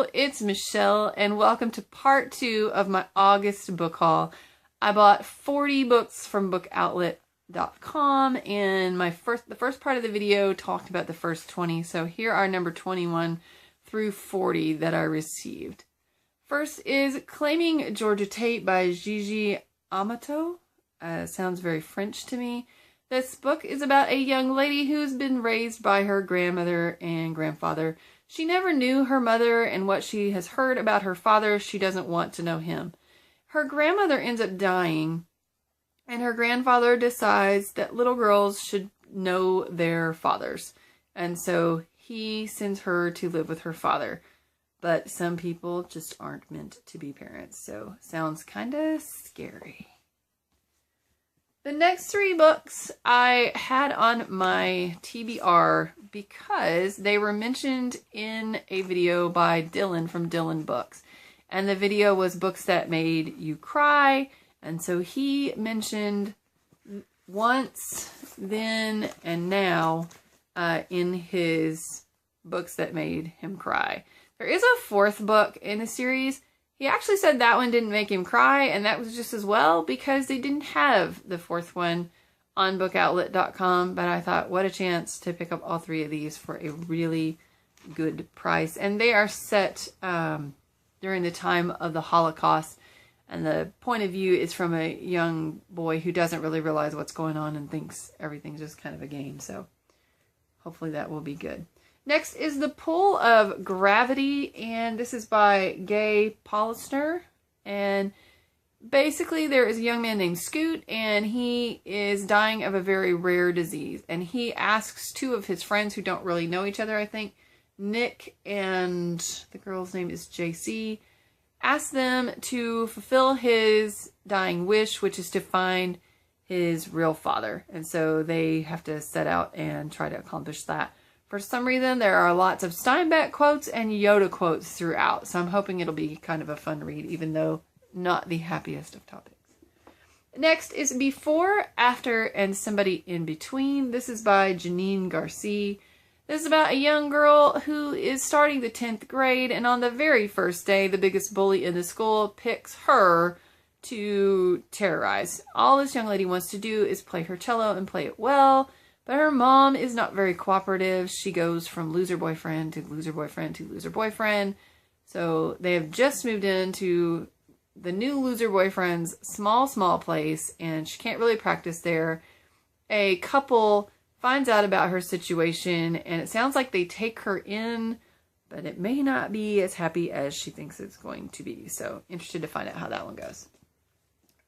Hello, it's Michelle, and welcome to part 2 of my August book haul. I bought 40 books from bookoutlet.com, and the first part of the video talked about the first 20, so here are number 21 through 40 that I received. First is Claiming Georgia Tate by Gigi Amato. Sounds very French to me. This book is about a young lady who's been raised by her grandmother and grandfather. She never knew her mother, and what she has heard about her father, she doesn't want to know him. Her grandmother ends up dying, and her grandfather decides that little girls should know their fathers. And so he sends her to live with her father. But some people just aren't meant to be parents, so sounds kind of scary. The next 3 books I had on my TBR because they were mentioned in a video by Dylan from Dylan Books. And the video was books that made you cry. And so he mentioned Once, Then, and Now in his books that made him cry. There is a 4th book in the series. He actually said that one didn't make him cry, and that was just as well because they didn't have the 4th one on bookoutlet.com, but I thought, what a chance to pick up all 3 of these for a really good price. And they are set during the time of the Holocaust, and the point of view is from a young boy who doesn't really realize what's going on and thinks everything's just kind of a game, so hopefully that will be good. Next is The Pull of Gravity, and this is by Gay Polisner. And basically there is a young man named Scoot, and he is dying of a very rare disease. And he asks 2 of his friends who don't really know each other, I think, Nick and the girl's name is JC, asks them to fulfill his dying wish, which is to find his real father. And so they have to set out and try to accomplish that. For some reason, there are lots of Steinbeck quotes and Yoda quotes throughout, so I'm hoping it'll be kind of a fun read, even though not the happiest of topics. Next is Before, After, and Somebody in Between. This is by Janine Garcia. This is about a young girl who is starting the 10th grade, and on the very first day, the biggest bully in the school picks her to terrorize. All this young lady wants to do is play her cello and play it well. But her mom is not very cooperative. She goes from loser boyfriend to loser boyfriend to loser boyfriend. So they have just moved into the new loser boyfriend's small place, and she can't really practice there. A couple finds out about her situation, and it sounds like they take her in, but it may not be as happy as she thinks it's going to be. So interested to find out how that one goes.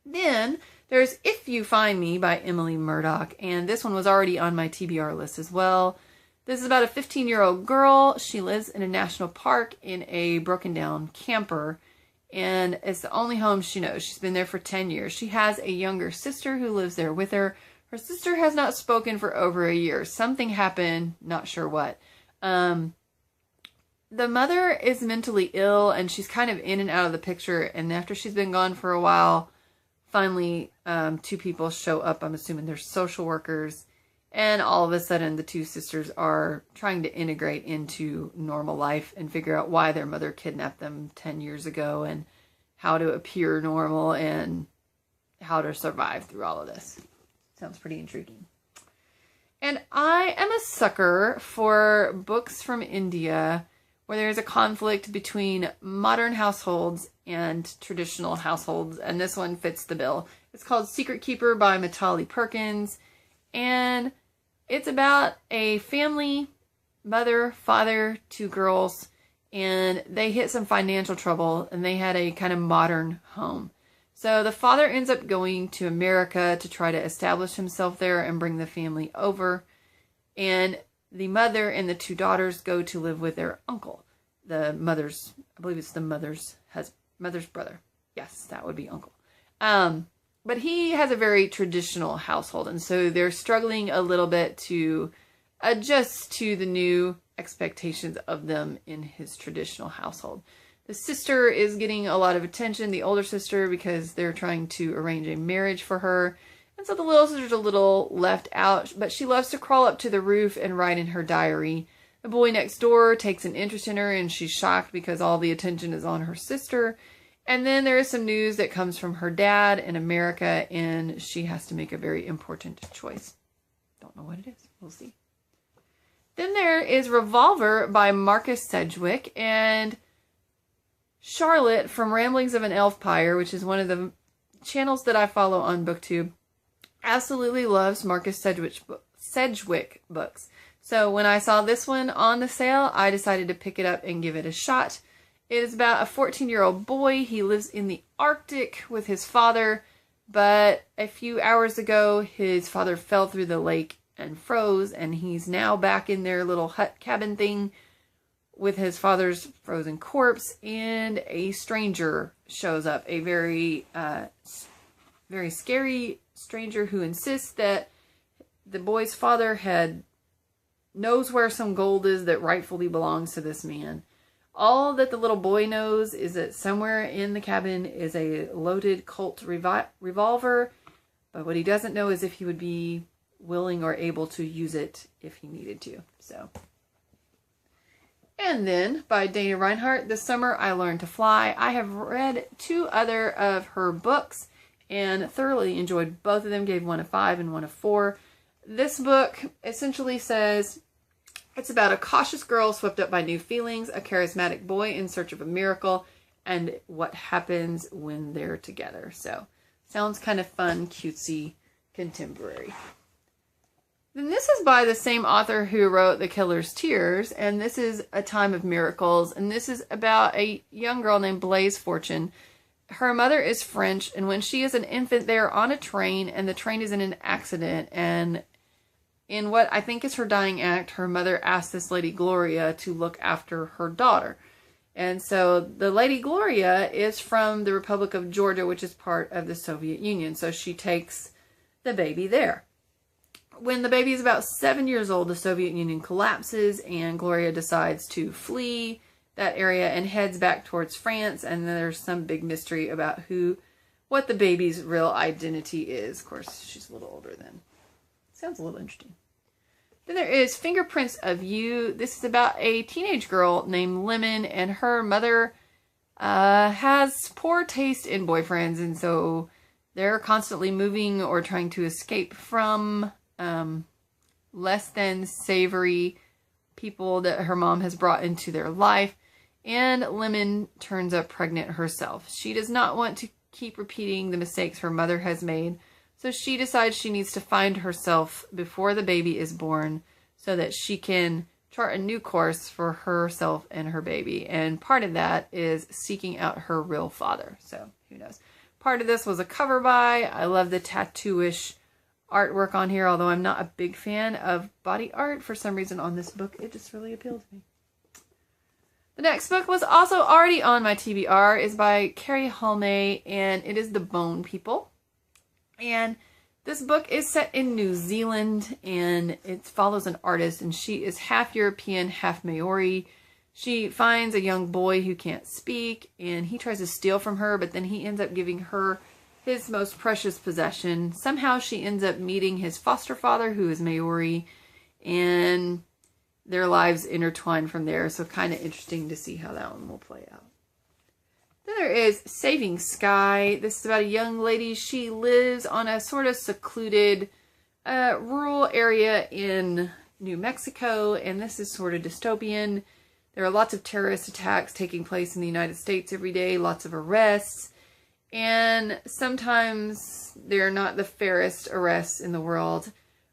Then there's If You Find Me by Emily Murdoch, and this one was already on my TBR list as well. This is about a 15-year-old girl. She lives in a national park in a broken down camper, and it's the only home she knows. She's been there for 10 years. She has a younger sister who lives there with her. Her sister has not spoken for over a year. Something happened, not sure what. The mother is mentally ill, and she's kind of in and out of the picture, and after she's been gone for a while, finally, 2 people show up. I'm assuming they're social workers. And all of a sudden, the 2 sisters are trying to integrate into normal life and figure out why their mother kidnapped them 10 years ago and how to appear normal and how to survive through all of this. Sounds pretty intriguing. And I am a sucker for books from India where there's a conflict between modern households and traditional households, and this one fits the bill. It's called Secret Keeper by Mitali Perkins, and it's about a family, mother, father, 2 girls, and they hit some financial trouble, and they had a kind of modern home. So the father ends up going to America to try to establish himself there and bring the family over, and the mother and the 2 daughters go to live with their uncle. The mother's, I believe it's the mother's brother. Yes, that would be uncle. But he has a very traditional household, and so they're struggling a little bit to adjust to the new expectations of them in his traditional household. The sister is getting a lot of attention, the older sister, because they're trying to arrange a marriage for her. And so the little sister's a little left out, but she loves to crawl up to the roof and write in her diary. The boy next door takes an interest in her, and she's shocked because all the attention is on her sister. And then there is some news that comes from her dad in America, and she has to make a very important choice. Don't know what it is. We'll see. Then there is Revolver by Marcus Sedgwick, and Charlotte from Ramblings of an Elfpire, which is one of the channels that I follow on BookTube, absolutely loves Marcus Sedgwick books. So when I saw this one on the sale, I decided to pick it up and give it a shot. It is about a 14-year-old boy. He lives in the Arctic with his father, but a few hours ago, his father fell through the lake and froze, and he's now back in their little hut cabin thing with his father's frozen corpse, and a stranger shows up, a very scary stranger who insists that the boy's father knows where some gold is that rightfully belongs to this man. All that the little boy knows is that somewhere in the cabin is a loaded Colt revolver, but what he doesn't know is if he would be willing or able to use it if he needed to. So, and then by Dana Reinhardt, This Summer I Learned to Fly. I have read 2 other of her books and thoroughly enjoyed both of them. Gave one a 5 and one a 4. This book essentially says it's about a cautious girl swept up by new feelings, a charismatic boy in search of a miracle, and what happens when they're together. So, sounds kind of fun, cutesy, contemporary. Then this is by the same author who wrote The Killer's Tears, and this is A Time of Miracles, and this is about a young girl named Blaise Fortune. Her mother is French, and when she is an infant, they are on a train, and the train is in an accident, and in what I think is her dying act, her mother asks this lady Gloria to look after her daughter. And so the lady Gloria is from the Republic of Georgia, which is part of the Soviet Union, so she takes the baby there. When the baby is about 7 years old, the Soviet Union collapses, and Gloria decides to flee that area and heads back towards France, and then there's some big mystery about what the baby's real identity is. Of course, she's a little older then. Sounds a little interesting. Then there is Fingerprints of You. This is about a teenage girl named Lemon, and her mother has poor taste in boyfriends, and so they're constantly moving or trying to escape from less than savory people that her mom has brought into their life, and Lemon turns up pregnant herself. She does not want to keep repeating the mistakes her mother has made, so she decides she needs to find herself before the baby is born so that she can chart a new course for herself and her baby, and part of that is seeking out her real father. So who knows. Part of this was a cover by. I love the tattoo-ish artwork on here, although I'm not a big fan of body art. For some reason on this book, it just really appealed to me. The next book was also already on my TBR, is by Carrie Halme, and it is The Bone People. And this book is set in New Zealand, and it follows an artist, and she is half European, half Maori. She finds a young boy who can't speak, and he tries to steal from her, but then he ends up giving her his most precious possession. Somehow she ends up meeting his foster father, who is Maori, and their lives intertwine from there. So kind of interesting to see how that one will play out. Then there is Saving Sky. This is about a young lady. She lives on a sort of secluded rural area in New Mexico, and this is sort of dystopian. There are lots of terrorist attacks taking place in the United States every day, lots of arrests. And sometimes they're not the fairest arrests in the world.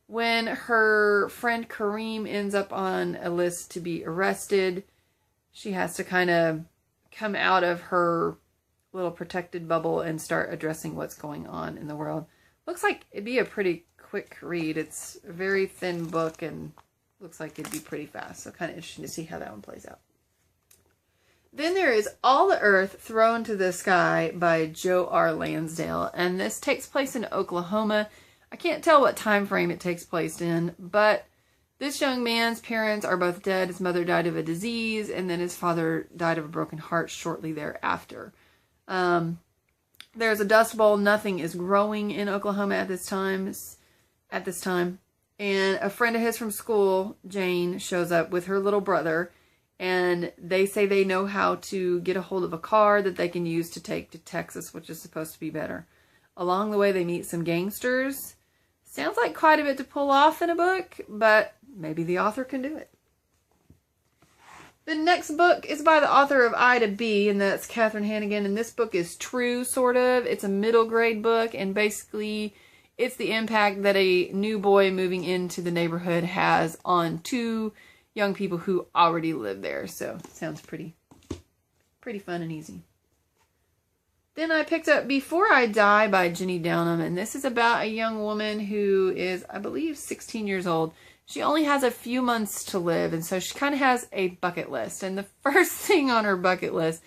When her friend Kareem ends up on a list to be arrested, she has to kind of come out of her little protected bubble and start addressing what's going on in the world. Looks like it'd be a pretty quick read. It's a very thin book and looks like it'd be pretty fast. So kind of interesting to see how that one plays out. Then there is All the Earth Thrown to the Sky by Joe R. Lansdale, and this takes place in Oklahoma. I can't tell what time frame it takes place in, but this young man's parents are both dead. His mother died of a disease, and then his father died of a broken heart shortly thereafter. There's a dust bowl. Nothing is growing in Oklahoma at this time. And a friend of his from school, Jane, shows up with her little brother. And they say they know how to get a hold of a car that they can use to take to Texas, which is supposed to be better. Along the way, they meet some gangsters. Sounds like quite a bit to pull off in a book, but maybe the author can do it. The next book is by the author of I to B, and that's Catherine Hannigan. And this book is true, sort of. It's a middle grade book, and basically it's the impact that a new boy moving into the neighborhood has on two young people who already live there. So it sounds pretty fun and easy. Then I picked up Before I Die by Jenny Downham, and this is about a young woman who is, I believe, 16 years old. She only has a few months to live, and so she kind of has a bucket list. And the first thing on her bucket list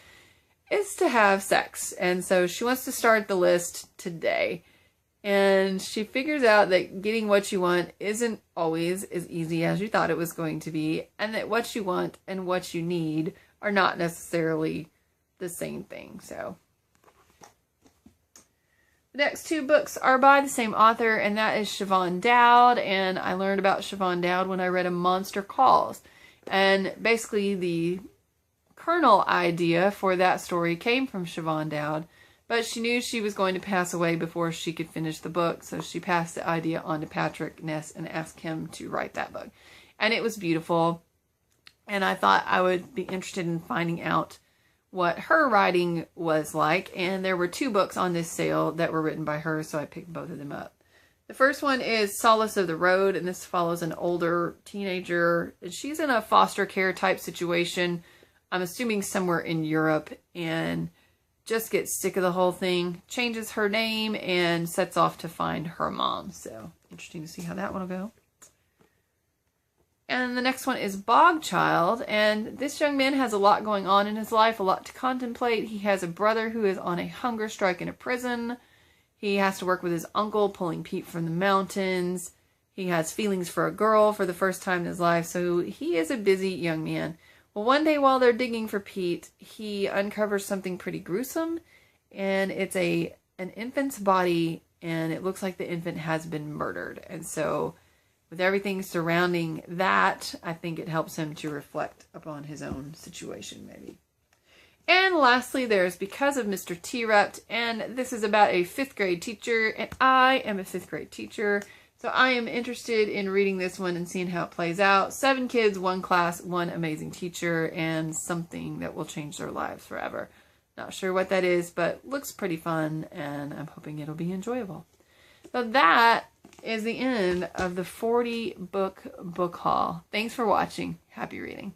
is to have sex. And so she wants to start the list today. And she figures out that getting what you want isn't always as easy as you thought it was going to be, and that what you want and what you need are not necessarily the same thing. So the next two books are by the same author, and that is Siobhan Dowd. And I learned about Siobhan Dowd when I read A Monster Calls. And basically the kernel idea for that story came from Siobhan Dowd, but she knew she was going to pass away before she could finish the book, so she passed the idea on to Patrick Ness and asked him to write that book. And it was beautiful, and I thought I would be interested in finding out what her writing was like, and there were two books on this sale that were written by her, so I picked both of them up. The first one is Solace of the Road, and this follows an older teenager. She's in a foster care type situation, I'm assuming somewhere in Europe, and just gets sick of the whole thing, changes her name, and sets off to find her mom. So interesting to see how that one will go. And the next one is Bog Child, and this young man has a lot going on in his life, a lot to contemplate. He has a brother who is on a hunger strike in a prison. He has to work with his uncle pulling peat from the mountains. He has feelings for a girl for the first time in his life, so he is a busy young man. Well, one day while they're digging for peat, he uncovers something pretty gruesome, and it's an infant's body, and it looks like the infant has been murdered. And so with everything surrounding that, I think it helps him to reflect upon his own situation, maybe. And lastly, there's Because of Mr. Trepped, and this is about a 5th grade teacher, and I am a 5th grade teacher, so I am interested in reading this one and seeing how it plays out. 7 kids, 1 class, 1 amazing teacher, and something that will change their lives forever. Not sure what that is, but looks pretty fun, and I'm hoping it'll be enjoyable. So that is the end of the 40 book haul. Thanks for watching. Happy reading.